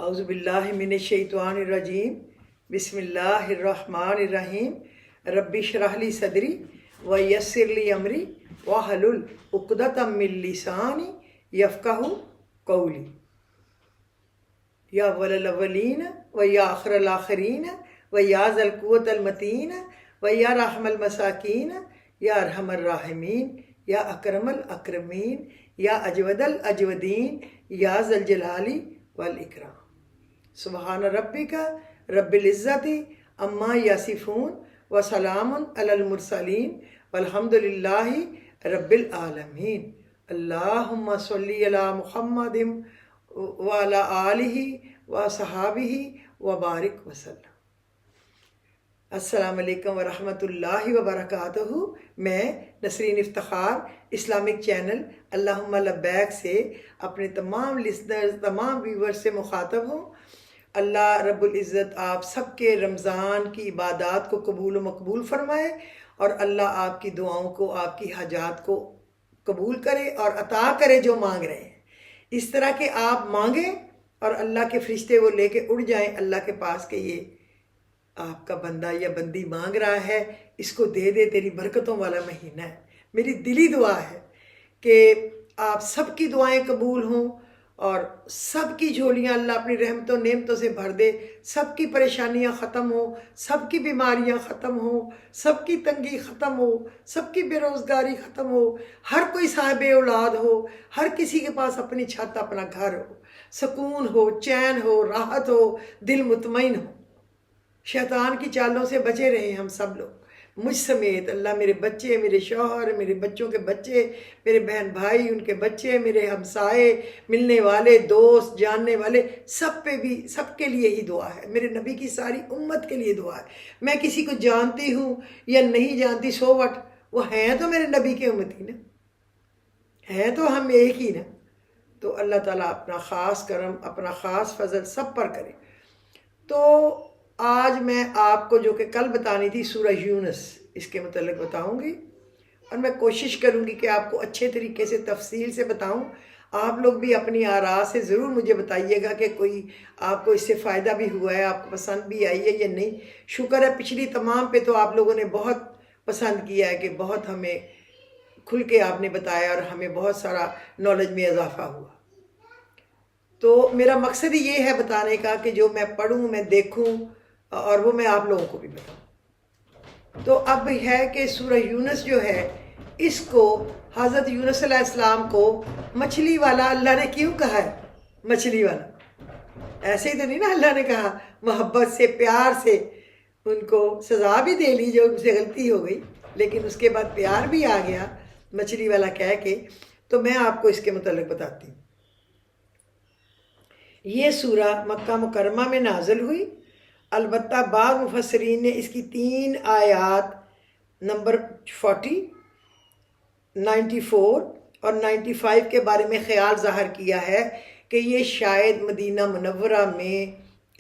اعوذ باللہ من الشیطان الرجیم بسم اللہ الرحمن الرحیم رب اشرح لی صدری ویسر لی امری واحلل عقدۃ من لسانی یفقہوا قولی یا اول الاولین و یا آخر الآخرین و یا ذا القوۃ المتین و یا رحم المساکین یا ارحم الراحمین یا اکرم الاکرمین یا اجود الاجودین یا ذا الجلال والاکرام۔ سبحان ربک رب العزت عما یصفون وسلام علی المرسلین والحمد للہ رب العالمین۔ اللہم صلی علی محمد وعلی آلہ وصحابہ وبارک وسلم۔ السلام علیکم ورحمۃ اللہ وبرکاتہ۔ میں نسرین افتخار اسلامک چینل اللہم لبیک سے اپنے تمام لسنرز، تمام ویورز سے مخاطب ہوں۔ اللہ رب العزت آپ سب کے رمضان کی عبادات کو قبول و مقبول فرمائے، اور اللہ آپ کی دعاؤں کو، آپ کی حاجات کو قبول کرے اور عطا کرے جو مانگ رہے ہیں۔ اس طرح کہ آپ مانگیں اور اللہ کے فرشتے وہ لے کے اڑ جائیں اللہ کے پاس کہ یہ آپ کا بندہ یا بندی مانگ رہا ہے، اس کو دے دے، تیری برکتوں والا مہینہ ہے۔ میری دلی دعا ہے کہ آپ سب کی دعائیں قبول ہوں اور سب کی جھولیاں اللہ اپنی رحمتوں نعمتوں سے بھر دے، سب کی پریشانیاں ختم ہوں، سب کی بیماریاں ختم ہوں، سب کی تنگی ختم ہو، سب کی بے روزگاری ختم ہو، ہر کوئی صاحب اولاد ہو، ہر کسی کے پاس اپنی چھت، اپنا گھر ہو، سکون ہو، چین ہو، راحت ہو، دل مطمئن ہو۔ شیطان کی چالوں سے بچے رہیں ہم سب لوگ، مجھ سمیت۔ اللہ میرے بچے، میرے شوہر، میرے بچوں کے بچے، میرے بہن بھائی، ان کے بچے، میرے ہمسائے، ملنے والے، دوست، جاننے والے، سب پہ بھی، سب کے لیے ہی دعا ہے۔ میرے نبی کی ساری امت کے لیے دعا ہے۔ میں کسی کو جانتی ہوں یا نہیں جانتی، سو وٹ، وہ ہیں تو میرے نبی کے امتی نا، ہیں تو ہم ایک ہی نا۔ تو اللہ تعالیٰ اپنا خاص کرم، اپنا خاص فضل سب پر کرے۔ تو آج میں آپ کو جو کہ کل بتانی تھی سورہ یونس، اس کے متعلق بتاؤں گی، اور میں کوشش کروں گی کہ آپ کو اچھے طریقے سے تفصیل سے بتاؤں۔ آپ لوگ بھی اپنی آراء سے ضرور مجھے بتائیے گا کہ کوئی آپ کو اس سے فائدہ بھی ہوا ہے، آپ کو پسند بھی آئی ہے یا نہیں۔ شکر ہے پچھلی تمام پہ تو آپ لوگوں نے بہت پسند کیا ہے، کہ بہت ہمیں کھل کے آپ نے بتایا اور ہمیں بہت سارا نالج میں اضافہ ہوا۔ تو میرا مقصد ہی یہ ہے بتانے کا کہ جو میں پڑھوں، میں دیکھوں، اور وہ میں آپ لوگوں کو بھی بتاؤں۔ تو اب ہے کہ سورہ یونس جو ہے، اس کو حضرت یونس علیہ السلام کو مچھلی والا اللہ نے کیوں کہا ہے؟ مچھلی والا ایسے ہی تو نہیں نا، اللہ نے کہا محبت سے، پیار سے ان کو سزا بھی دے لی جو ان سے غلطی ہو گئی، لیکن اس کے بعد پیار بھی آ گیا مچھلی والا کہہ کے۔ تو میں آپ کو اس کے متعلق بتاتی ہوں۔ یہ سورہ مکہ مکرمہ میں نازل ہوئی، البتہ بعض مفسرین نے اس کی 3 آیات نمبر 40، 94 اور 95 کے بارے میں خیال ظاہر کیا ہے کہ یہ شاید مدینہ منورہ میں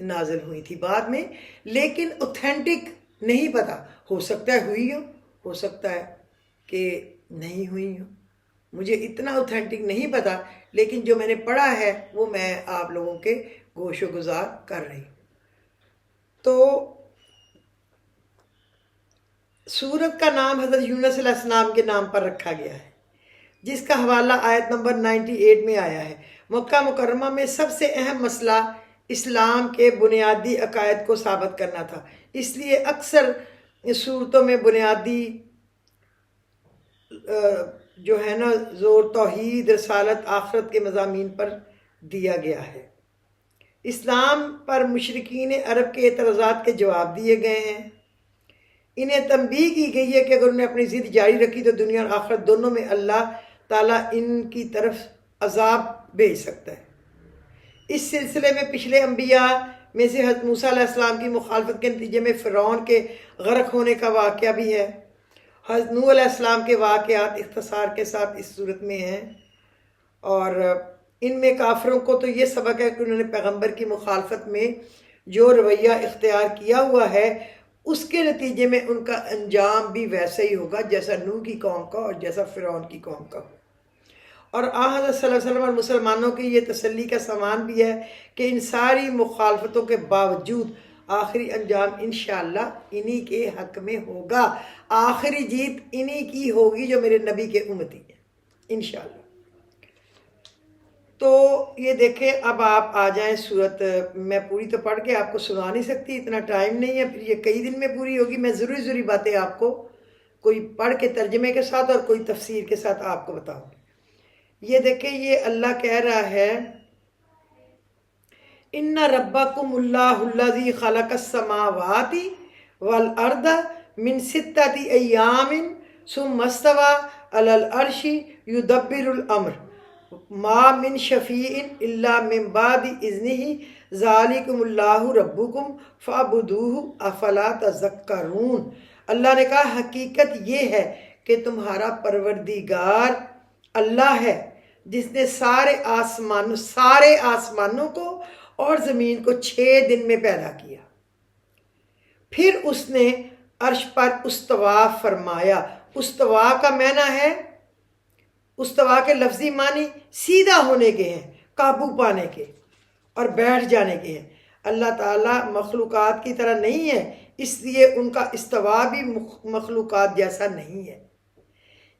نازل ہوئی تھی بعد میں، لیکن اوتھینٹک نہیں پتہ، ہو سکتا ہے ہوئی ہو سکتا ہے کہ نہیں ہوئی ہو، مجھے اتنا اوتھینٹک نہیں پتہ، لیکن جو میں نے پڑھا ہے وہ میں آپ لوگوں کے گوش و گزار کر رہی ہوں۔ تو سورت کا نام حضرت یونس علیہ السلام کے نام پر رکھا گیا ہے، جس کا حوالہ آیت نمبر 98 میں آیا ہے۔ مکہ مکرمہ میں سب سے اہم مسئلہ اسلام کے بنیادی عقائد کو ثابت کرنا تھا، اس لیے اکثر صورتوں میں بنیادی جو ہے نا زور توحید، رسالت، آخرت کے مضامین پر دیا گیا ہے۔ اسلام پر مشرکین عرب کے اعتراضات کے جواب دیے گئے ہیں۔ انہیں تنبیہ کی گئی ہے کہ اگر انہیں اپنی ضد جاری رکھی تو دنیا اور آخرت دونوں میں اللہ تعالیٰ ان کی طرف عذاب بھیج سکتا ہے۔ اس سلسلے میں پچھلے انبیاء میں سے حضرت موسیٰ علیہ السلام کی مخالفت کے نتیجے میں فرعون کے غرق ہونے کا واقعہ بھی ہے۔ حضرت نوح علیہ السلام کے واقعات اختصار کے ساتھ اس صورت میں ہیں، اور ان میں کافروں کو تو یہ سبق ہے کہ انہوں نے پیغمبر کی مخالفت میں جو رویہ اختیار کیا ہوا ہے، اس کے نتیجے میں ان کا انجام بھی ویسا ہی ہوگا جیسا نوح کی قوم کا اور جیسا فرعون کی قوم کا ہو۔ اور حضرت صلی اللہ علیہ وسلم اور مسلمانوں کی یہ تسلی کا سامان بھی ہے کہ ان ساری مخالفتوں کے باوجود آخری انجام انشاءاللہ انہی کے حق میں ہوگا، آخری جیت انہی کی ہوگی جو میرے نبی کے امتی ہیں انشاءاللہ۔ تو یہ دیکھیں، اب آپ آ جائیں سورت، میں پوری تو پڑھ کے آپ کو سنا نہیں سکتی، اتنا ٹائم نہیں ہے، پھر یہ کئی دن میں پوری ہوگی۔ میں ضروری باتیں آپ کو کوئی پڑھ کے ترجمے کے ساتھ اور کوئی تفسیر کے ساتھ آپ کو بتاؤں گی۔ یہ دیکھیں، یہ اللہ کہہ رہا ہے ان ربکم اللہ الذی خلق السماوات والارض من ستۃ ایام ثم استوى علی العرش یدبر الامر ما من شفیع الا من بعد اذنہ ذالکم اللہ ربکم فاعبدوہ افلا تذکرون۔ اللہ نے کہا حقیقت یہ ہے کہ تمہارا پروردگار اللہ ہے جس نے سارے آسمانوں کو اور زمین کو 6 دن میں پیدا کیا، پھر اس نے عرش پر استوا فرمایا۔ استوا کا معنی ہے، استوا کے لفظی معنی سیدھا ہونے کے ہیں، قابو پانے کے اور بیٹھ جانے کے ہیں۔ اللہ تعالیٰ مخلوقات کی طرح نہیں ہے، اس لیے ان کا استوا بھی مخلوقات جیسا نہیں ہے۔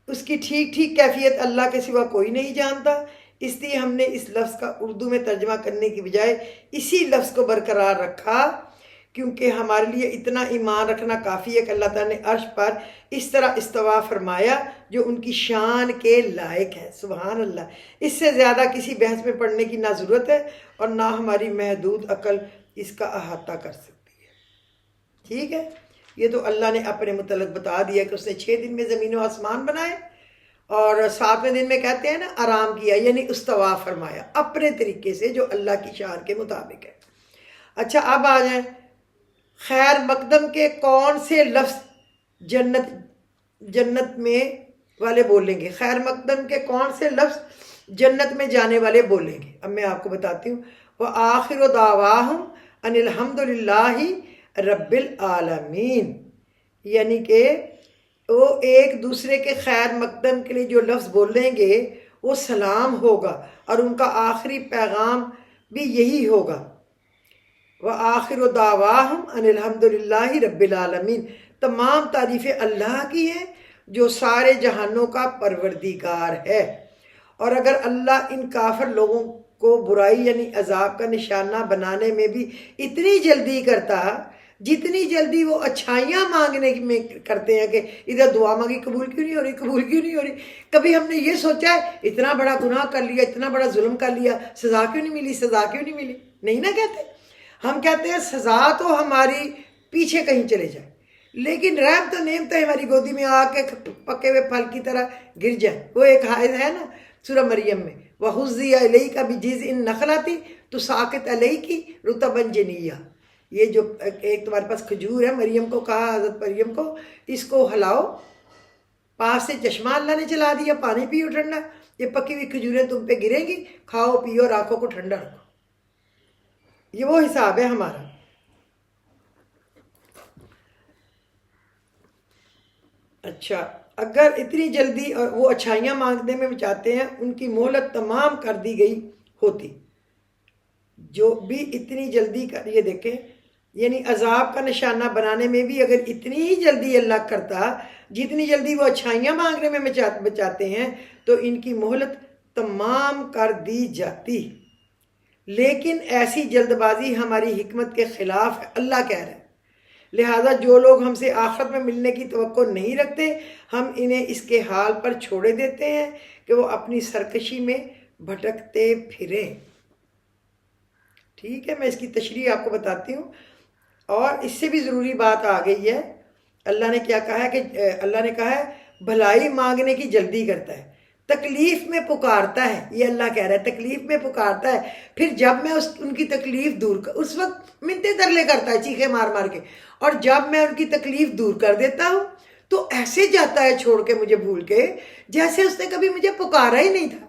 اس کی ٹھیک کیفیت اللہ کے سوا کوئی نہیں جانتا، اس لیے ہم نے اس لفظ کا اردو میں ترجمہ کرنے کی بجائے اسی لفظ کو برقرار رکھا، کیونکہ ہمارے لیے اتنا ایمان رکھنا کافی ہے کہ اللہ تعالیٰ نے عرش پر اس طرح استوا فرمایا جو ان کی شان کے لائق ہے۔ سبحان اللہ، اس سے زیادہ کسی بحث میں پڑھنے کی نہ ضرورت ہے اور نہ ہماری محدود عقل اس کا احاطہ کر سکتی ہے۔ ٹھیک ہے، یہ تو اللہ نے اپنے متعلق بتا دیا کہ اس نے 6 دن میں زمین و آسمان بنائے اور 7ویں دن میں کہتے ہیں نا آرام کیا، یعنی استوا فرمایا اپنے طریقے سے جو اللہ کی شان کے مطابق ہے۔ اچھا، اب آ جائیں، خیر مقدم کے کون سے لفظ جنت میں والے بولیں گے؟ خیر مقدم کے کون سے لفظ جنت میں جانے والے بولیں گے؟ اب میں آپ کو بتاتی ہوں۔ وَآخِرُ دَعْوَاهُمْ أَنِ الْحَمْدُ لِلَّهِ رَبِّ الْعَالَمِينَ، یعنی کہ وہ ایک دوسرے کے خیر مقدم کے لیے جو لفظ بولیں گے وہ سلام ہوگا، اور ان کا آخری پیغام بھی یہی ہوگا۔ وَآخِرُ دَعْوَاهُمْ أَنِ الْحَمْدُ لِلَّهِ رَبِّ الْعَالَمِينَ، تمام تعریفیں اللہ کی ہیں جو سارے جہانوں کا پروردگار ہے۔ اور اگر اللہ ان کافر لوگوں کو برائی یعنی عذاب کا نشانہ بنانے میں بھی اتنی جلدی کرتا جتنی جلدی وہ اچھائیاں مانگنے میں کرتے ہیں کہ ادھر دعا مانگی قبول کیوں نہیں ہو رہی، کبھی ہم نے یہ سوچا ہے اتنا بڑا گناہ کر لیا، اتنا بڑا ظلم کر لیا، سزا کیوں نہیں ملی؟ نہیں نہ کہتے، ہم کہتے ہیں سزا تو ہماری پیچھے کہیں چلے جائے، لیکن رحمت و نعمتیں ہماری گودی میں آ کے پکے ہوئے پھل کی طرح گر جائیں۔ وہ ایک آیت ہے نا سورہ مریم میں، وَحُزِّيَ إِلَيْكَ بِجِذْعِ النَّخْلَةِ تُسَاقِطْ عَلَيْكِ رُطَبًا جَنِيًّا، یہ جو ایک تمہارے پاس کھجور ہے، مریم کو کہا، حضرت مریم کو، اس کو ہلاؤ، پاس سے چشمہ اللہ نے چلا دیا، پانی پیو ٹھنڈا، یہ پکی ہوئی کھجوریں تم پہ گریں گی، کھاؤ پیو اور آنکھوں کو ٹھنڈا رکھو۔ یہ وہ حساب ہے ہمارا۔ اچھا، اگر اتنی جلدی اور وہ اچھائیاں مانگنے میں چاہتے ہیں، ان کی مہلت تمام کر دی گئی ہوتی، جو بھی اتنی جلدی کر، یہ دیکھیں، یعنی عذاب کا نشانہ بنانے میں بھی اگر اتنی ہی جلدی اللہ کرتا جتنی جلدی وہ اچھائیاں مانگنے میں بچاتے ہیں تو ان کی مہلت تمام کر دی جاتی، لیکن ایسی جلد بازی ہماری حکمت کے خلاف ہے، اللہ کہہ رہے ہیں۔ لہٰذا جو لوگ ہم سے آخرت میں ملنے کی توقع نہیں رکھتے، ہم انہیں اس کے حال پر چھوڑے دیتے ہیں کہ وہ اپنی سرکشی میں بھٹکتے پھریں۔ ٹھیک ہے، میں اس کی تشریح آپ کو بتاتی ہوں، اور اس سے بھی ضروری بات آ گئی ہے۔ اللہ نے کیا کہا ہے کہ اللہ نے کہا ہے بھلائی مانگنے کی جلدی کرتا ہے، تکلیف میں پکارتا ہے، یہ اللہ کہہ رہا ہے تکلیف میں پکارتا ہے، پھر جب میں ان کی تکلیف دور اس وقت منتیں ترلے کرتا ہے چیخے مار مار کے، اور جب میں ان کی تکلیف دور کر دیتا ہوں تو ایسے جاتا ہے چھوڑ کے مجھے بھول کے جیسے اس نے کبھی مجھے پکارا ہی نہیں تھا۔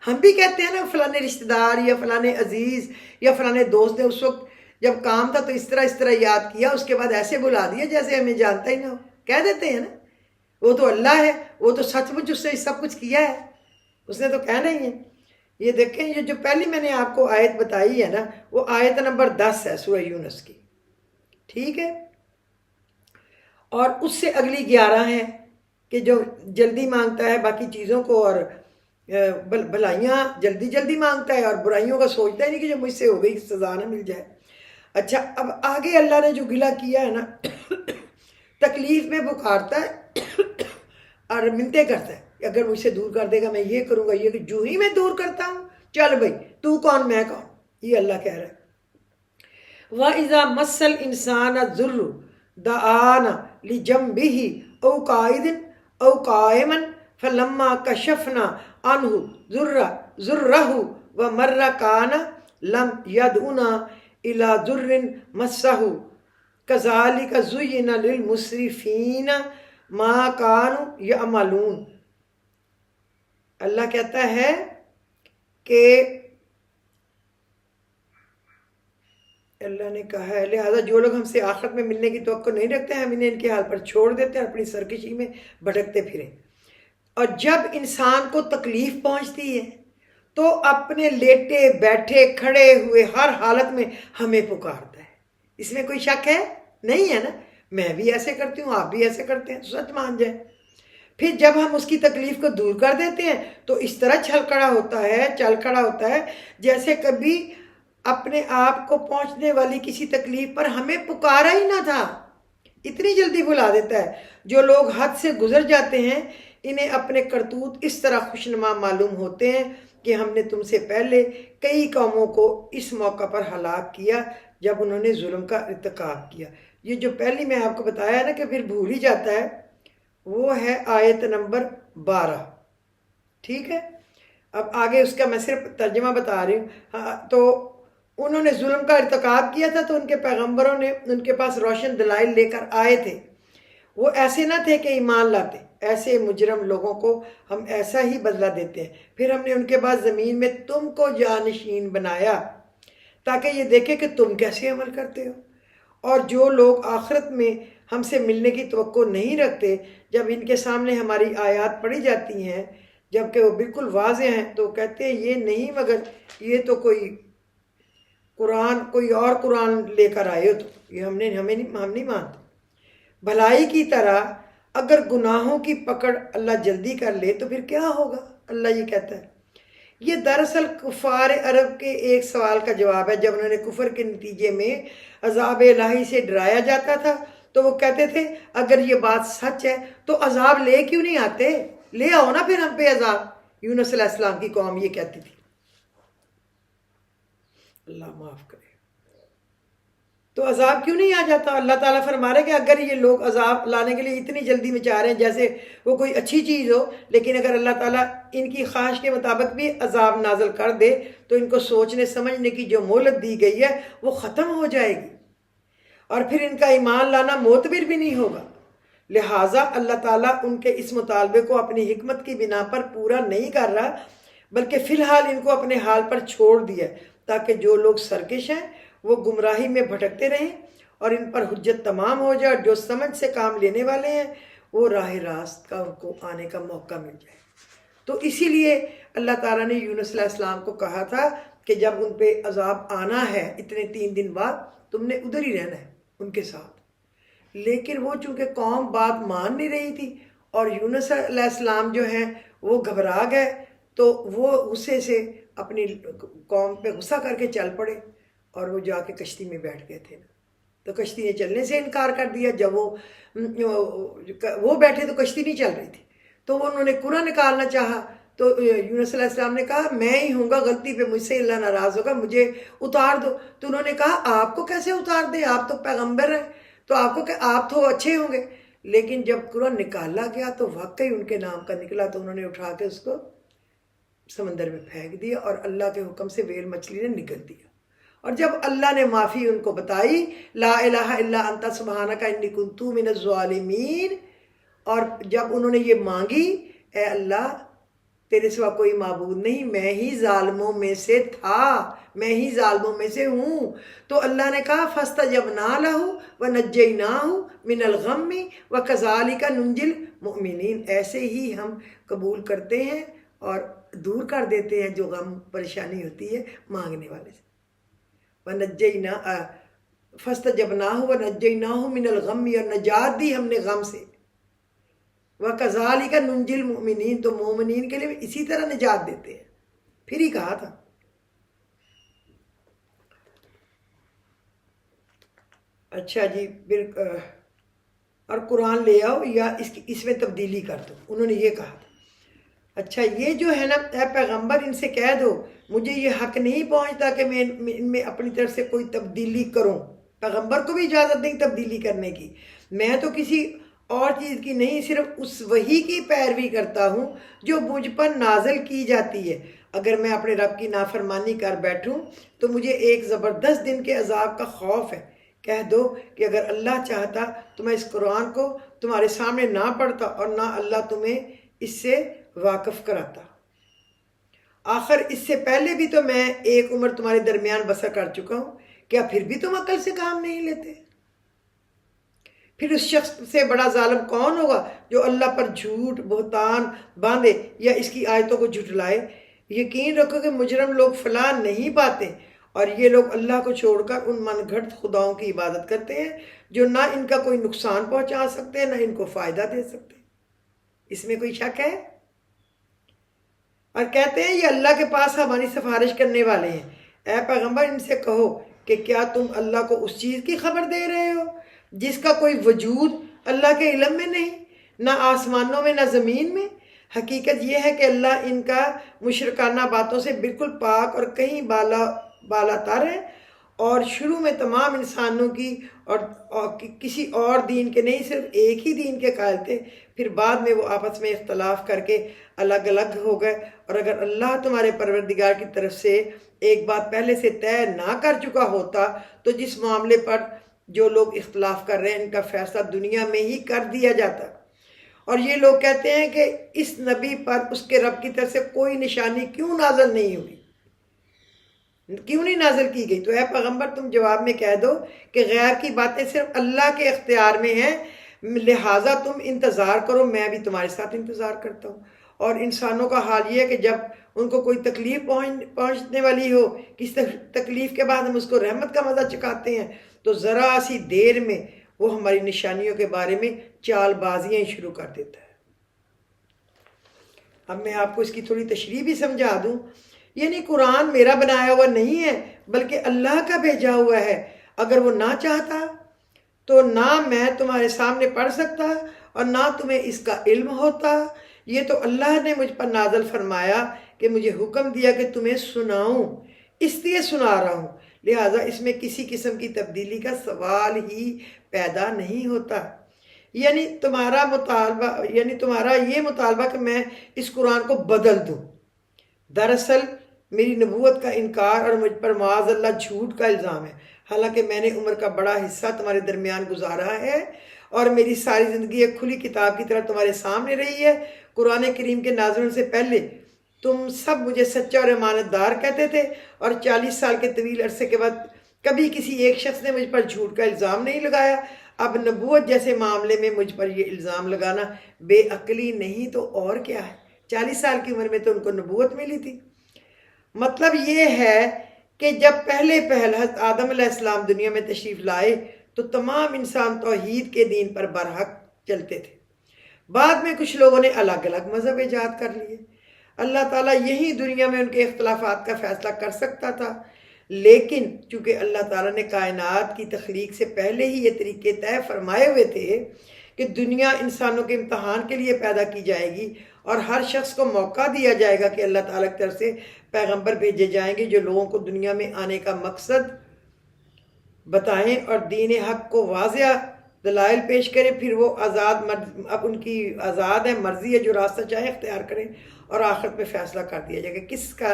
ہم بھی کہتے ہیں نا فلانے رشتہ دار یا فلانے عزیز یا فلانے دوست نے اس وقت جب کام تھا تو اس طرح یاد کیا، اس کے بعد ایسے بلا دیا جیسے ہمیں جانتا ہی نہ ہو، کہہ دیتے ہیں نا۔ وہ تو اللہ ہے، وہ تو سچ مچ اس نے سب کچھ کیا ہے، اس نے تو کہنا ہی ہے۔ یہ دیکھیں، یہ جو پہلی میں نے آپ کو آیت بتائی ہے نا، وہ آیت نمبر 10 ہے سورہ یونس کی، ٹھیک ہے؟ اور اس سے اگلی 11 ہے کہ جو جلدی مانگتا ہے باقی چیزوں کو، اور بھلائیاں جلدی جلدی مانگتا ہے، اور برائیوں کا سوچتا ہی نہیں کہ جو مجھ سے ہو گئی سزا نہ مل جائے۔ اچھا، اب آگے اللہ نے جو گلہ کیا ہے نا، تکلیف میں پکارتا ہے اور منتیں کرتا ہے کہ اگر مجھ سے دور کر دے گا میں یہ کروں گا، یہ کہ جو ہی میں دور کرتا ہوں، چل بھائی تو کون میں کون، یہ اللہ کہہ رہا ہے۔ وَإِذَا مَسَّ الْإِنسَانَ الضُّرُّ دَعَانَا لِجَنبِهِ أَوْ قَاعِدٍ أَوْ قَائِمًا فَلَمَّا كَشَفْنَا عَنْهُ ضُرَّهُ وَمَرَّ كَانَ لَمْ يَدْعُنَا إِلَى ضُرٍّ مَسَّهُ كَذَلِكَ زُيِّنَ لِلْمُسْرِفِينَ مَا كَانُوا يَعْمَلُونَ۔ اللہ کہتا ہے کہ اللہ نے کہا ہے لہذا جو لوگ ہم سے آخرت میں ملنے کی توقع نہیں رکھتے ہیں، ہم انہیں ان کے حال پر چھوڑ دیتے ہیں، اپنی سرکشی میں بھٹکتے پھریں۔ اور جب انسان کو تکلیف پہنچتی ہے تو اپنے لیٹے بیٹھے کھڑے ہوئے ہر حالت میں ہمیں پکارتا ہے۔ اس میں کوئی شک ہے؟ نہیں ہے نا؟ میں بھی ایسے کرتی ہوں، آپ بھی ایسے کرتے ہیں، سچ مان جائے۔ پھر جب ہم اس کی تکلیف کو دور کر دیتے ہیں تو اس طرح چل کھڑا ہوتا ہے جیسے کبھی اپنے آپ کو پہنچنے والی کسی تکلیف پر ہمیں پکارا ہی نہ تھا، اتنی جلدی بلا دیتا ہے۔ جو لوگ حد سے گزر جاتے ہیں انہیں اپنے کرتوت اس طرح خوشنما معلوم ہوتے ہیں کہ ہم نے تم سے پہلے کئی قوموں کو اس موقع پر ہلاک کیا جب انہوں نے ظلم کا ارتکاب کیا۔ یہ جو پہلی میں آپ کو بتایا نا کہ پھر بھول ہی جاتا ہے، وہ ہے آیت نمبر 12، ٹھیک ہے؟ اب آگے اس کا میں صرف ترجمہ بتا رہی ہوں۔ تو انہوں نے ظلم کا ارتکاب کیا تھا تو ان کے پیغمبروں نے ان کے پاس روشن دلائل لے کر آئے تھے، وہ ایسے نہ تھے کہ ایمان لاتے۔ ایسے مجرم لوگوں کو ہم ایسا ہی بدلہ دیتے ہیں۔ پھر ہم نے ان کے بعد زمین میں تم کو جانشین بنایا تاکہ یہ دیکھے کہ تم کیسے عمل کرتے ہو۔ اور جو لوگ آخرت میں ہم سے ملنے کی توقع نہیں رکھتے، جب ان کے سامنے ہماری آیات پڑھی جاتی ہیں جبکہ وہ بالکل واضح ہیں، تو کہتے ہیں یہ نہیں مگر یہ تو کوئی اور قرآن لے کر آئے ہو، تو یہ ہم نہیں مانتے۔ بھلائی کی طرح اگر گناہوں کی پکڑ اللہ جلدی کر لے تو پھر کیا ہوگا؟ اللہ یہ کہتا ہے۔ یہ دراصل کفار عرب کے ایک سوال کا جواب ہے۔ جب انہوں نے کفر کے نتیجے میں عذاب الہی سے ڈرایا جاتا تھا تو وہ کہتے تھے اگر یہ بات سچ ہے تو عذاب لے کیوں نہیں آتے؟ لے آؤ نا پھر ہم پہ عذاب۔ یونس علیہ السلام کی قوم یہ کہتی تھی، اللہ معاف کرے۔ تو عذاب کیوں نہیں آ جاتا؟ اللہ تعالیٰ فرما رہے کہ اگر یہ لوگ عذاب لانے کے لیے اتنی جلدی میں چاہ رہے ہیں جیسے وہ کوئی اچھی چیز ہو، لیکن اگر اللہ تعالیٰ ان کی خواہش کے مطابق بھی عذاب نازل کر دے تو ان کو سوچنے سمجھنے کی جو مہلت دی گئی ہے وہ ختم ہو جائے گی، اور پھر ان کا ایمان لانا معتبر بھی نہیں ہوگا۔ لہٰذا اللہ تعالیٰ ان کے اس مطالبے کو اپنی حکمت کی بنا پر پورا نہیں کر رہا، بلکہ فی الحال ان کو اپنے حال پر چھوڑ دیا تاکہ جو لوگ سرکش ہیں وہ گمراہی میں بھٹکتے رہیں اور ان پر حجت تمام ہو جائے، اور جو سمجھ سے کام لینے والے ہیں وہ راہ راست کا ان کو آنے کا موقع مل جائے۔ تو اسی لیے اللہ تعالیٰ نے یونس علیہ السلام کو کہا تھا کہ جب ان پہ عذاب آنا ہے اتنے 3 دن بعد، تم نے ادھر ہی رہنا ہے ان کے ساتھ۔ لیکن وہ چونکہ قوم بات مان نہیں رہی تھی اور یونس علیہ السلام جو ہیں وہ گھبرا گئے، تو وہ غصے سے اپنی قوم پہ غصہ کر کے چل پڑے اور وہ جا کے کشتی میں بیٹھ گئے تھے نا، تو کشتی نے چلنے سے انکار کر دیا۔ جب وہ بیٹھے تو کشتی نہیں چل رہی تھی، تو انہوں نے کنواں نکالنا چاہا تو یونس علیہ السلام نے کہا میں ہی ہوں گا غلطی پہ، مجھ سے اللہ ناراض ہوگا، مجھے اتار دو۔ تو انہوں نے کہا آپ کو کیسے اتار دے، آپ تو پیغمبر ہیں، تو آپ تو اچھے ہوں گے۔ لیکن جب کنواں نکالا گیا تو واقعی ان کے نام کا نکلا، تو انہوں نے اٹھا کے اس کو سمندر میں پھینک دیا اور اللہ کے حکم سے ویل مچھلی نے نگل دیا۔ اور جب اللہ نے معافی ان کو بتائی، لا الہ الا انت سبحانک انی کنت من الظالمین، اور جب انہوں نے یہ مانگی اے اللہ تیرے سوا کوئی معبود نہیں، میں ہی ظالموں میں سے تھا، میں ہی ظالموں میں سے ہوں، تو اللہ نے کہا فاستجبنا لہ ونجیناہ من الغم وکذالک ننجی المؤمنین، ایسے ہی ہم قبول کرتے ہیں اور دور کر دیتے ہیں جو غم پریشانی ہوتی ہے مانگنے والے سے. وَنَجَّيْنَا فَاسْتَجَبْنَاهُ وَنَجَّيْنَاهُ مِنَ الْغَمِّ، اور نجات دی ہم نے غم سے. وَكَذَلِكَ نُنْجِي الْمُؤْمِنِينَ، تو مومنین کے لیے بھی اسی طرح نجات دیتے ہیں. پھر ہی کہا تھا. اچھا جی، پھر اور قرآن لے آؤ یا اس میں تبدیلی کر دو، انہوں نے یہ کہا تھا. اچھا یہ جو ہے نا، اے پیغمبر ان سے کہہ دو مجھے یہ حق نہیں پہنچتا کہ میں ان میں اپنی طرف سے کوئی تبدیلی کروں. پیغمبر کو بھی اجازت نہیں تبدیلی کرنے کی. میں تو کسی اور چیز کی نہیں، صرف اس وحی کی پیروی کرتا ہوں جو مجھ پر نازل کی جاتی ہے. اگر میں اپنے رب کی نافرمانی کر بیٹھوں تو مجھے ایک زبردست دن کے عذاب کا خوف ہے. کہہ دو کہ اگر اللہ چاہتا تو میں اس قرآن کو تمہارے سامنے نہ پڑھتا اور نہ اللہ تمہیں اس سے واقف کراتا. آخر اس سے پہلے بھی تو میں ایک عمر تمہارے درمیان بسر کر چکا ہوں. کیا پھر بھی تم عقل سے کام نہیں لیتے؟ پھر اس شخص سے بڑا ظالم کون ہوگا جو اللہ پر جھوٹ بہتان باندھے یا اس کی آیتوں کو جھٹلائے؟ یقین رکھو کہ مجرم لوگ فلاح نہیں پاتے، اور یہ لوگ اللہ کو چھوڑ کر ان من گھڑت خداؤں کی عبادت کرتے ہیں جو نہ ان کا کوئی نقصان پہنچا سکتے نہ ان کو فائدہ دے سکتے. اس میں کوئی شک ہے؟ اور کہتے ہیں یہ اللہ کے پاس ہماری سفارش کرنے والے ہیں. اے پیغمبر ان سے کہو کہ کیا تم اللہ کو اس چیز کی خبر دے رہے ہو جس کا کوئی وجود اللہ کے علم میں نہیں، نہ آسمانوں میں نہ زمین میں؟ حقیقت یہ ہے کہ اللہ ان کا مشرکانہ باتوں سے بالکل پاک اور کہیں بالا تر ہے، اور شروع میں تمام انسانوں کی اور کسی اور دین کے نہیں، صرف ایک ہی دین کے قائل تھے. پھر بعد میں وہ آپس میں اختلاف کر کے الگ الگ ہو گئے. اور اگر اللہ تمہارے پروردگار کی طرف سے ایک بات پہلے سے طے نہ کر چکا ہوتا تو جس معاملے پر جو لوگ اختلاف کر رہے ہیں ان کا فیصلہ دنیا میں ہی کر دیا جاتا. اور یہ لوگ کہتے ہیں کہ اس نبی پر اس کے رب کی طرف سے کوئی نشانی کیوں نازل نہیں ہوئی، کیوں نہیں نازل کی گئی؟ تو اے پیغمبر تم جواب میں کہہ دو کہ غیر کی باتیں صرف اللہ کے اختیار میں ہیں، لہٰذا تم انتظار کرو، میں بھی تمہارے ساتھ انتظار کرتا ہوں. اور انسانوں کا حال یہ ہے کہ جب ان کو کوئی تکلیف پہنچنے والی ہو، کس تکلیف کے بعد ہم اس کو رحمت کا مزہ چکھاتے ہیں تو ذرا سی دیر میں وہ ہماری نشانیوں کے بارے میں چال بازیاں شروع کر دیتا ہے. اب میں آپ کو اس کی تھوڑی تشریح بھی سمجھا دوں. یعنی قرآن میرا بنایا ہوا نہیں ہے بلکہ اللہ کا بھیجا ہوا ہے. اگر وہ نہ چاہتا تو نہ میں تمہارے سامنے پڑھ سکتا اور نہ تمہیں اس کا علم ہوتا. یہ تو اللہ نے مجھ پر نازل فرمایا کہ مجھے حکم دیا کہ تمہیں سناؤں، اس لیے سنا رہا ہوں. لہٰذا اس میں کسی قسم کی تبدیلی کا سوال ہی پیدا نہیں ہوتا. یعنی تمہارا یہ مطالبہ کہ میں اس قرآن کو بدل دوں. دراصل میری نبوت کا انکار اور مجھ پر معاذ اللہ جھوٹ کا الزام ہے، حالانکہ میں نے عمر کا بڑا حصہ تمہارے درمیان گزارا ہے اور میری ساری زندگی ایک کھلی کتاب کی طرح تمہارے سامنے رہی ہے. قرآن کریم کے نازل ہونے سے پہلے تم سب مجھے سچا اور امانت دار کہتے تھے، اور 40 سال کے طویل عرصے کے بعد کبھی کسی ایک شخص نے مجھ پر جھوٹ کا الزام نہیں لگایا. اب نبوت جیسے معاملے میں مجھ پر یہ الزام لگانا بے عقلی نہیں تو اور کیا ہے؟ 40 سال کی عمر میں تو ان کو نبوت ملی تھی. مطلب یہ ہے کہ جب پہلے حضرت آدم علیہ السلام دنیا میں تشریف لائے تو تمام انسان توحید کے دین پر برحق چلتے تھے. بعد میں کچھ لوگوں نے الگ الگ مذہب ایجاد کر لیے. اللہ تعالیٰ یہی دنیا میں ان کے اختلافات کا فیصلہ کر سکتا تھا، لیکن چونکہ اللہ تعالیٰ نے کائنات کی تخلیق سے پہلے ہی یہ طریقے طے فرمائے ہوئے تھے کہ دنیا انسانوں کے امتحان کے لیے پیدا کی جائے گی اور ہر شخص کو موقع دیا جائے گا کہ اللہ تعالیٰ کی طرف سے پیغمبر بھیجے جائیں گے جو لوگوں کو دنیا میں آنے کا مقصد بتائیں اور دین حق کو واضح دلائل پیش کریں. پھر وہ اب ان کی آزاد ہے، مرضی ہے، جو راستہ چاہے اختیار کریں اور آخرت میں فیصلہ کر دیا جائے گا کس کا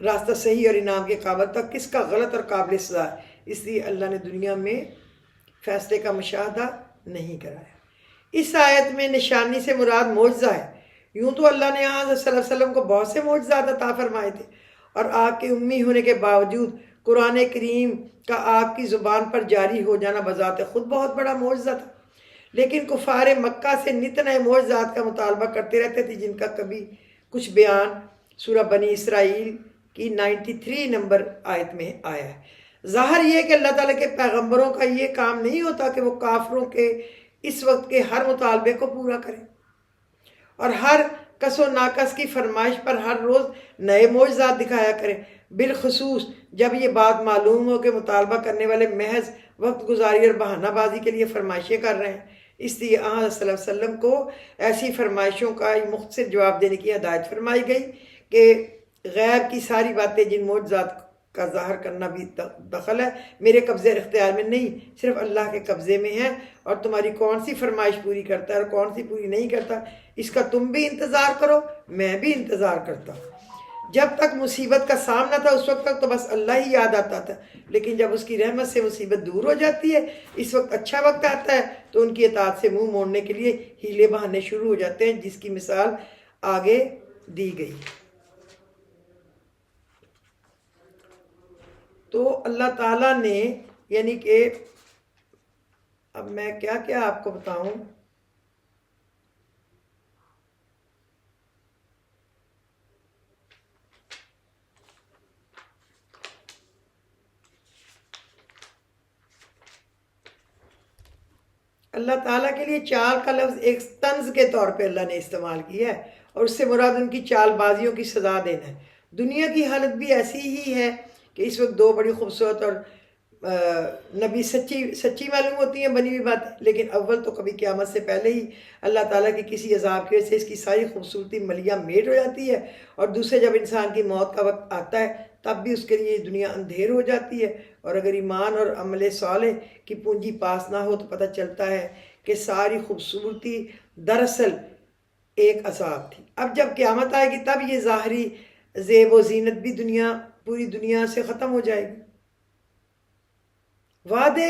راستہ صحیح اور انعام کے قابل تھا، کس کا غلط اور قابل سزا ہے. اس لیے اللہ نے دنیا میں فیصلے کا مشاہدہ نہیں کرایا. اس آیت میں نشانی سے مراد معجزہ ہے. یوں تو اللہ نے یہاں صلی اللہ علیہ وسلم کو بہت سے معجزات عطا فرمائے تھے، اور آپ کے امی ہونے کے باوجود قرآن کریم کا آپ کی زبان پر جاری ہو جانا بذات خود بہت بڑا معجزہ تھا. لیکن کفار مکہ سے نت نئے معجزات کا مطالبہ کرتے رہتے تھے جن کا کبھی کچھ بیان سورہ بنی اسرائیل کی 93 نمبر آیت میں آیا ہے۔ ظاہر یہ کہ اللہ تعالیٰ کے پیغمبروں کا یہ کام نہیں ہوتا کہ وہ کافروں کے اس وقت کے ہر مطالبے کو پورا کریں اور ہر کس و ناقص کی فرمائش پر ہر روز نئے معجزات دکھایا کریں، بالخصوص جب یہ بات معلوم ہو کہ مطالبہ کرنے والے محض وقت گزاری اور بہانہ بازی کے لیے فرمائشیں کر رہے ہیں۔ اس لیے آن صلی اللہ علیہ وسلم کو ایسی فرمائشوں کا مختصر جواب دینے کی ہدایت فرمائی گئی کہ غیب کی ساری باتیں جن معجزات کا ظاہر کرنا بھی دخل ہے میرے قبضے اور اختیار میں نہیں، صرف اللہ کے قبضے میں ہے، اور تمہاری کون سی فرمائش پوری کرتا ہے اور کون سی پوری نہیں کرتا اس کا تم بھی انتظار کرو، میں بھی انتظار کرتا ہوں۔ جب تک مصیبت کا سامنا تھا اس وقت تک تو بس اللہ ہی یاد آتا تھا، لیکن جب اس کی رحمت سے مصیبت دور ہو جاتی ہے، اس وقت اچھا وقت آتا ہے تو ان کی اطاعت سے منہ موڑنے کے لیے ہیلے بہانے شروع ہو جاتے ہیں، جس کی مثال آگے دی گئی۔ تو اللہ تعالیٰ نے یعنی کہ اب میں کیا کیا آپ کو بتاؤں، اللہ تعالیٰ کے لیے چال کا لفظ ایک طنز کے طور پہ اللہ نے استعمال کیا ہے، اور اس سے مراد ان کی چال بازیوں کی سزا دینا ہے۔ دنیا کی حالت بھی ایسی ہی ہے کہ اس وقت دو بڑی خوبصورت اور نبی سچی معلوم ہوتی ہیں بنی ہوئی بات، لیکن اول تو کبھی قیامت سے پہلے ہی اللہ تعالیٰ کی کسی عذاب کی وجہ سے اس کی ساری خوبصورتی ملیہ میٹ ہو جاتی ہے، اور دوسرے جب انسان کی موت کا وقت آتا ہے تب بھی اس کے لیے دنیا اندھیر ہو جاتی ہے، اور اگر ایمان اور عمل صالح کی پونجی پاس نہ ہو تو پتہ چلتا ہے کہ ساری خوبصورتی دراصل ایک عذاب تھی۔ اب جب قیامت آئے گی تب یہ ظاہری زیب و زینت بھی پوری دنیا سے ختم ہو جائے گی۔ وعدے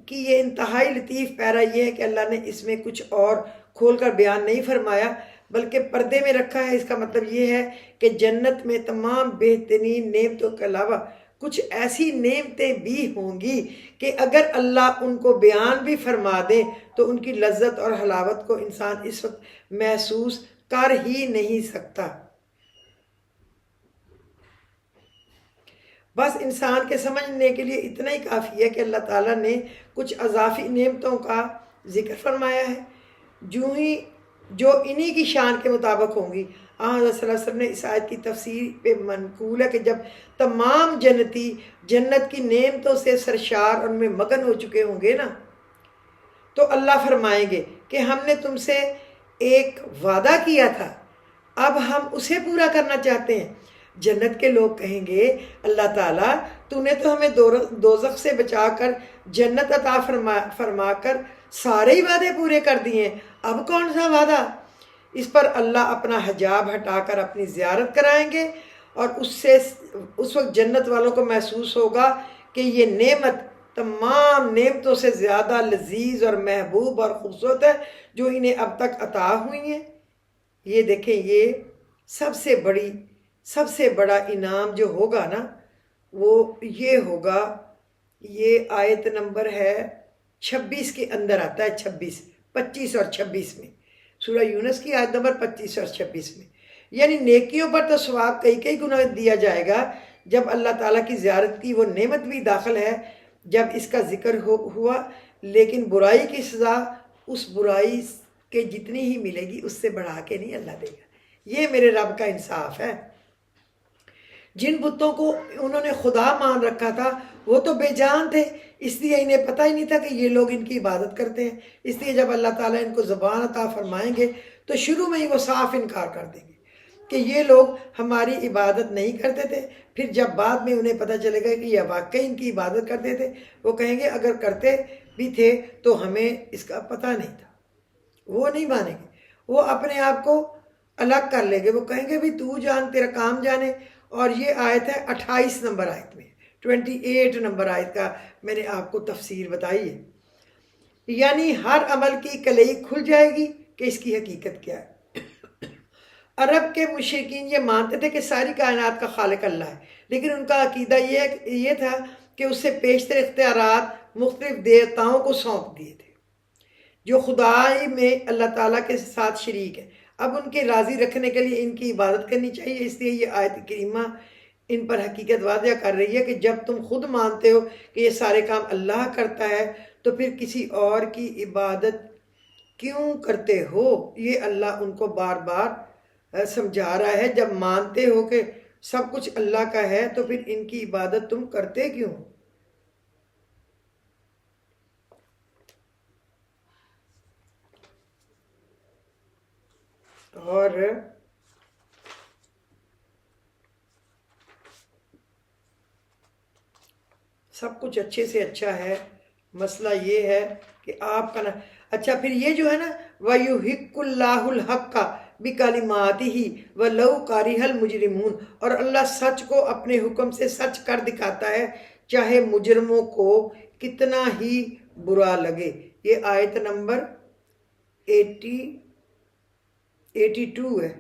کی یہ انتہائی لطیف پیرا یہ ہے کہ اللہ نے اس میں کچھ اور کھول کر بیان نہیں فرمایا بلکہ پردے میں رکھا ہے۔ اس کا مطلب یہ ہے کہ جنت میں تمام بہترین نعمتوں کے علاوہ کچھ ایسی نعمتیں بھی ہوں گی کہ اگر اللہ ان کو بیان بھی فرما دے تو ان کی لذت اور حلاوت کو انسان اس وقت محسوس کر ہی نہیں سکتا۔ بس انسان کے سمجھنے کے لیے اتنا ہی کافی ہے کہ اللہ تعالیٰ نے کچھ اضافی نعمتوں کا ذکر فرمایا ہے جو انہی کی شان کے مطابق ہوں گی۔ حضرت صلی اللہ علیہ وسلم نے اس آیت کی تفسیر پہ منقول ہے کہ جب تمام جنتی جنت کی نعمتوں سے سرشار اور ان میں مگن ہو چکے ہوں گے نا تو اللہ فرمائیں گے کہ ہم نے تم سے ایک وعدہ کیا تھا، اب ہم اسے پورا کرنا چاہتے ہیں۔ جنت کے لوگ کہیں گے اللہ تعالیٰ تو نے تو ہمیں دوزخ سے بچا کر جنت عطا فرما کر سارے ہی وعدے پورے کر دیے ہیں، اب کون سا وعدہ؟ اس پر اللہ اپنا حجاب ہٹا کر اپنی زیارت کرائیں گے، اور اس وقت جنت والوں کو محسوس ہوگا کہ یہ نعمت تمام نعمتوں سے زیادہ لذیذ اور محبوب اور خوبصورت ہے جو انہیں اب تک عطا ہوئی ہیں۔ یہ دیکھیں، یہ سب سے بڑا انعام جو ہوگا نا وہ یہ ہوگا، یہ آیت نمبر ہے 26 کے اندر آتا ہے، 25 اور 26 میں، سورہ یونس کی آیت نمبر 25 اور 26 میں، یعنی نیکیوں پر تو ثواب کئی گنا دیا جائے گا جب اللہ تعالیٰ کی زیارت کی وہ نعمت بھی داخل ہے جب اس کا ذکر ہوا، لیکن برائی کی سزا اس برائی کے جتنی ہی ملے گی اس سے بڑھا کے نہیں اللہ دے گا۔ یہ میرے رب کا انصاف ہے۔ جن بتوں کو انہوں نے خدا مان رکھا تھا وہ تو بے جان تھے، اس لیے انہیں پتہ ہی نہیں تھا کہ یہ لوگ ان کی عبادت کرتے ہیں، اس لیے جب اللہ تعالیٰ ان کو زبان عطا فرمائیں گے تو شروع میں ہی وہ صاف انکار کر دیں گے کہ یہ لوگ ہماری عبادت نہیں کرتے تھے۔ پھر جب بعد میں انہیں پتہ چلے گا کہ یہ واقعی ان کی عبادت کرتے تھے، وہ کہیں گے اگر کرتے بھی تھے تو ہمیں اس کا پتہ نہیں تھا۔ وہ نہیں مانیں گے، وہ اپنے آپ کو الگ کر لیں گے، وہ کہیں گے بھی تو جان، تیرا کام جانے۔ اور یہ آیت ہے 28 نمبر آیت میں، 28 نمبر آیت کا میں نے آپ کو تفسیر بتائی ہے، یعنی ہر عمل کی کلئی کھل جائے گی کہ اس کی حقیقت کیا ہے۔ عرب کے مشرکین یہ مانتے تھے کہ ساری کائنات کا خالق اللہ ہے، لیکن ان کا عقیدہ یہ تھا کہ اس سے پیشتر اختیارات مختلف دیوتاؤں کو سونپ دیے تھے جو خدائی میں اللہ تعالیٰ کے ساتھ شریک ہے۔ اب ان کے راضی رکھنے کے لیے ان کی عبادت کرنی چاہیے، اس لیے یہ آیت کریمہ ان پر حقیقت واضح کر رہی ہے کہ جب تم خود مانتے ہو کہ یہ سارے کام اللہ کرتا ہے تو پھر کسی اور کی عبادت کیوں کرتے ہو؟ یہ اللہ ان کو بار بار سمجھا رہا ہے، جب مانتے ہو کہ سب کچھ اللہ کا ہے تو پھر ان کی عبادت تم کرتے کیوں؟ اور سب کچھ اچھے سے اچھا ہے، مسئلہ یہ ہے کہ آپ کا اچھا پھر یہ جو ہے نا وَيُحِقُّ اللَّهُ الْحَقَّ بِكَلِمَاتِهِ وَلَوْ كَرِهَ الْمُجْرِمُونَ، اور اللہ سچ کو اپنے حکم سے سچ کر دکھاتا ہے چاہے مجرموں کو کتنا ہی برا لگے۔ یہ آیت نمبر 82 ہے،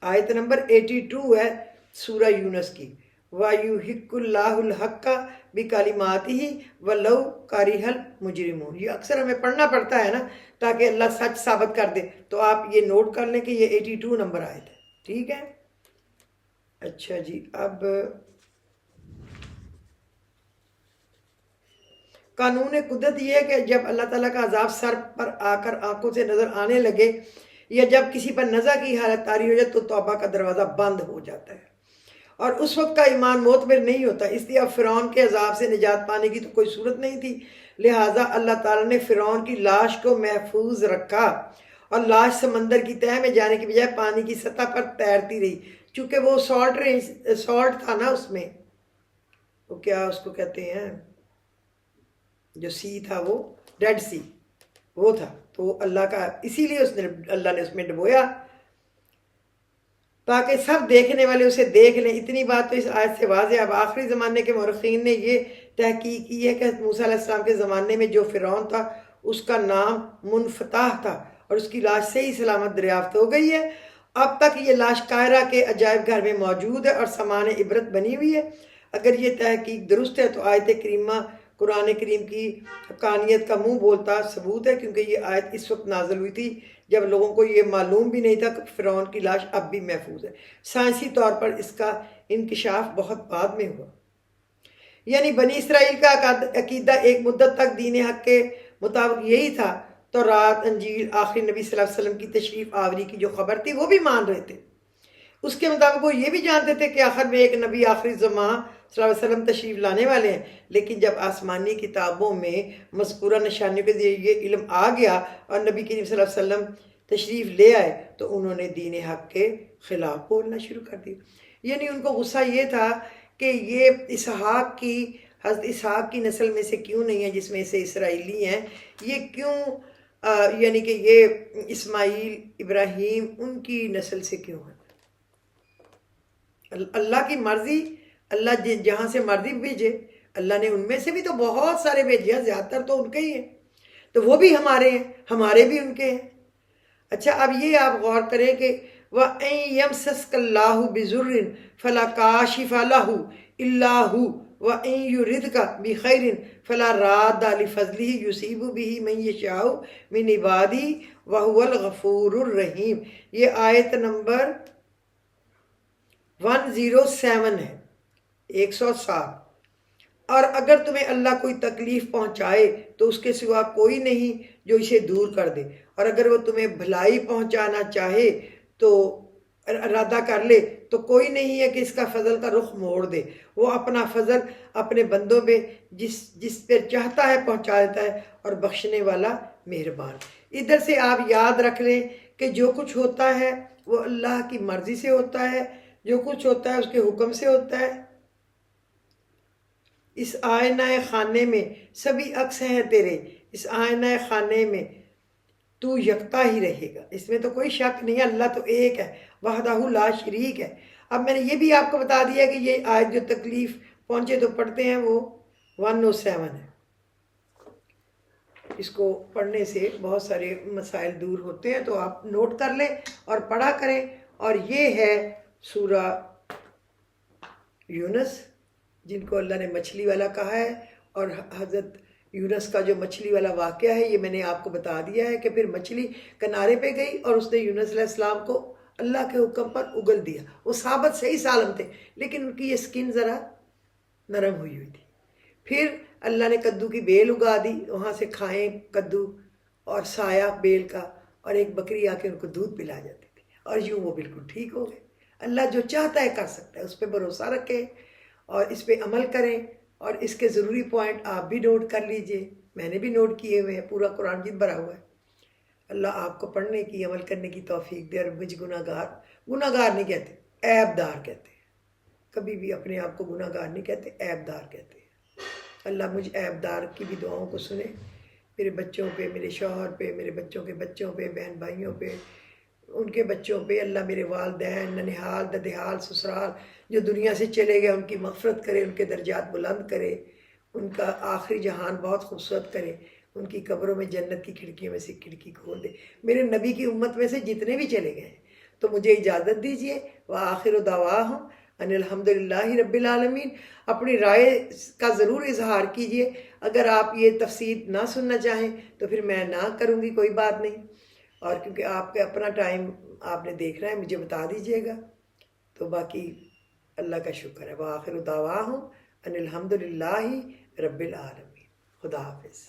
آیت نمبر 82 ہے سورہ یونس کی، وَيُحِقُّ اللَّهُ الْحَقَّ بِكَلِمَاتِهِ وَلَوْ كَرِهَ الْمُجْرِمُونَ۔ یہ اکثر ہمیں پڑھنا پڑتا ہے نا تاکہ اللہ سچ ثابت کر دے، تو آپ یہ نوٹ کر لیں کہ یہ 82 نمبر آیت ہے، ٹھیک ہے؟ اچھا جی، اب قانون قدرت یہ ہے کہ جب اللہ تعالیٰ کا عذاب سر پر آ کر آنکھوں سے نظر آنے لگے یا جب کسی پر نزع کی حالت طاری ہو جائے تو توبہ کا دروازہ بند ہو جاتا ہے، اور اس وقت کا ایمان معتبر نہیں ہوتا۔ اس لیے اب فرعون کے عذاب سے نجات پانے کی تو کوئی صورت نہیں تھی، لہٰذا اللہ تعالیٰ نے فرعون کی لاش کو محفوظ رکھا اور لاش سمندر کی تہہ میں جانے کی بجائے پانی کی سطح پر تیرتی رہی، چونکہ وہ سالٹ تھا نا اس میں، وہ کیا اس کو کہتے ہیں جو سی تھا، وہ ڈیڈ سی وہ تھا، تو اللہ کا اسی لیے اللہ نے اس میں ڈبویا تاکہ سب دیکھنے والے اسے دیکھ لیں۔ اتنی بات تو اس آیت سے واضح ہے۔ اب آخری زمانے کے مورخین نے یہ تحقیق کی ہے کہ موسیٰ علیہ السلام کے زمانے میں جو فرعون تھا اس کا نام منفتح تھا اور اس کی لاش صحیح سلامت دریافت ہو گئی ہے۔ اب تک یہ لاش قاہرہ کے عجائب گھر میں موجود ہے اور سامان عبرت بنی ہوئی ہے۔ اگر یہ تحقیق درست ہے تو آیت کریمہ قرآن کریم کی حقانیت کا منہ بولتا ثبوت ہے، کیونکہ یہ آیت اس وقت نازل ہوئی تھی جب لوگوں کو یہ معلوم بھی نہیں تھا کہ فرعون کی لاش اب بھی محفوظ ہے۔ سائنسی طور پر اس کا انکشاف بہت بعد میں ہوا۔ یعنی بنی اسرائیل کا عقیدہ ایک مدت تک دین حق کے مطابق یہی تھا، تورات، انجیل، آخری نبی صلی اللہ علیہ وسلم کی تشریف آوری کی جو خبر تھی وہ بھی مان رہے تھے۔ اس کے مطابق وہ یہ بھی جانتے تھے کہ آخر میں ایک نبی آخری زمان صلی اللہ علیہ وسلم تشریف لانے والے ہیں، لیکن جب آسمانی کتابوں میں مذکورہ نشانیوں کے ذریعے یہ علم آ گیا اور نبی کریم صلی اللہ علیہ وسلم تشریف لے آئے تو انہوں نے دین حق کے خلاف بولنا شروع کر دیا۔ یعنی ان کو غصہ یہ تھا کہ یہ حضرت اسحاق کی نسل میں سے کیوں نہیں ہے جس میں سے اسرائیلی ہیں، یہ کیوں یعنی کہ یہ اسماعیل، ابراہیم ان کی نسل سے کیوں ہے؟ اللہ کی مرضی، اللہ جہاں سے مرضی بھیجے، اللہ نے ان میں سے بھی تو بہت سارے بھیجے ہیں، زیادہ تر تو ان کے ہی ہیں، تو وہ بھی ہمارے ہیں، ہمارے بھی ان کے ہیں۔ اچھا اب یہ آپ غور کریں کہ وَإِن يَمْسَسْكَ اللَّهُ بِضُرٍّ فَلَا كَاشِفَ لَهُ إِلَّا هُوَ وَإِن يُرِدْكَ بِخَيْرٍ فَلَا رَادَّ لِفَضْلِهِ يُصِيبُ بِهِ مَن يَشَاءُ مِنْ عِبَادِهِ وَهُوَ الْغَفُورُ الرَّحِيمُ۔ یہ آیت نمبر 107 ہے، 107۔ اور اگر تمہیں اللہ کوئی تکلیف پہنچائے تو اس کے سوا کوئی نہیں جو اسے دور کر دے، اور اگر وہ تمہیں بھلائی پہنچانا چاہے تو ارادہ کر لے تو کوئی نہیں ہے کہ اس کا فضل کا رخ موڑ دے۔ وہ اپنا فضل اپنے بندوں پہ جس پر چاہتا ہے پہنچا دیتا ہے، اور بخشنے والا مہربان۔ ادھر سے آپ یاد رکھ لیں کہ جو کچھ ہوتا ہے وہ اللہ کی مرضی سے ہوتا ہے، جو کچھ ہوتا ہے اس کے حکم سے ہوتا ہے۔ اس آئینہ خانے میں سبھی عکس ہیں تیرے، اس آئینہ خانے میں تو یکتا ہی رہے گا، اس میں تو کوئی شک نہیں ہے، اللہ تو ایک ہے، وحدہ لا شریک ہے۔ اب میں نے یہ بھی آپ کو بتا دیا کہ یہ آیت جو تکلیف پہنچے تو پڑھتے ہیں وہ 107 ہے۔ اس کو پڑھنے سے بہت سارے مسائل دور ہوتے ہیں، تو آپ نوٹ کر لیں اور پڑھا کریں۔ اور یہ ہے سورہ یونس، جن کو اللہ نے مچھلی والا کہا ہے، اور حضرت یونس کا جو مچھلی والا واقعہ ہے یہ میں نے آپ کو بتا دیا ہے کہ پھر مچھلی کنارے پہ گئی اور اس نے یونس علیہ السلام کو اللہ کے حکم پر اگل دیا. وہ ثابت صحیح سالم تھے لیکن ان کی یہ سکن ذرا نرم ہوئی ہوئی تھی. پھر اللہ نے کدو کی بیل اگا دی، وہاں سے کھائیں کدو اور سایہ بیل کا، اور ایک بکری آ کے ان کو دودھ پلا جاتی تھی اور یوں وہ بالکل ٹھیک ہو گئے. اللہ جو چاہتا ہے کر سکتا ہے، اس پہ بھروسہ رکھیں اور اس پہ عمل کریں. اور اس کے ضروری پوائنٹ آپ بھی نوٹ کر لیجئے، میں نے بھی نوٹ کیے ہوئے ہیں، پورا قرآن مجید بھرا ہوا ہے. اللہ آپ کو پڑھنے کی، عمل کرنے کی توفیق دے. اور مجھ گناہ گار نہیں کہتے، عیب دار کہتے ہیں. کبھی بھی اپنے آپ کو گناہ گار نہیں کہتے، عیب دار کہتے ہیں. اللہ مجھ عیب دار کی بھی دعاؤں کو سنے، میرے بچوں پہ، میرے شوہر پہ، میرے بچوں کے بچوں پہ، بہن بھائیوں پہ، ان کے بچوں پہ. اللہ میرے والدین، ننہال، ددہال، سسرال جو دنیا سے چلے گئے ان کی مغفرت کرے، ان کے درجات بلند کرے، ان کا آخری جہان بہت خوبصورت کرے، ان کی قبروں میں جنت کی کھڑکیوں میں سے کھڑکی کھول دے. میرے نبی کی امت میں سے جتنے بھی چلے گئے ہیں تو مجھے اجازت دیجیے. وآخر دعواہم ان الحمدللہ رب العالمین. اپنی رائے کا ضرور اظہار کیجیے. اگر آپ یہ تفصیل نہ سننا چاہیں تو پھر میں نہ کروں گی، کوئی بات نہیں. اور کیونکہ آپ کا اپنا ٹائم آپ نے دیکھنا ہے، مجھے بتا دیجیے گا. تو باقی اللہ کا شکر ہے. وآخر دعواہم ان الحمدللہ رب العالمین. خدا حافظ.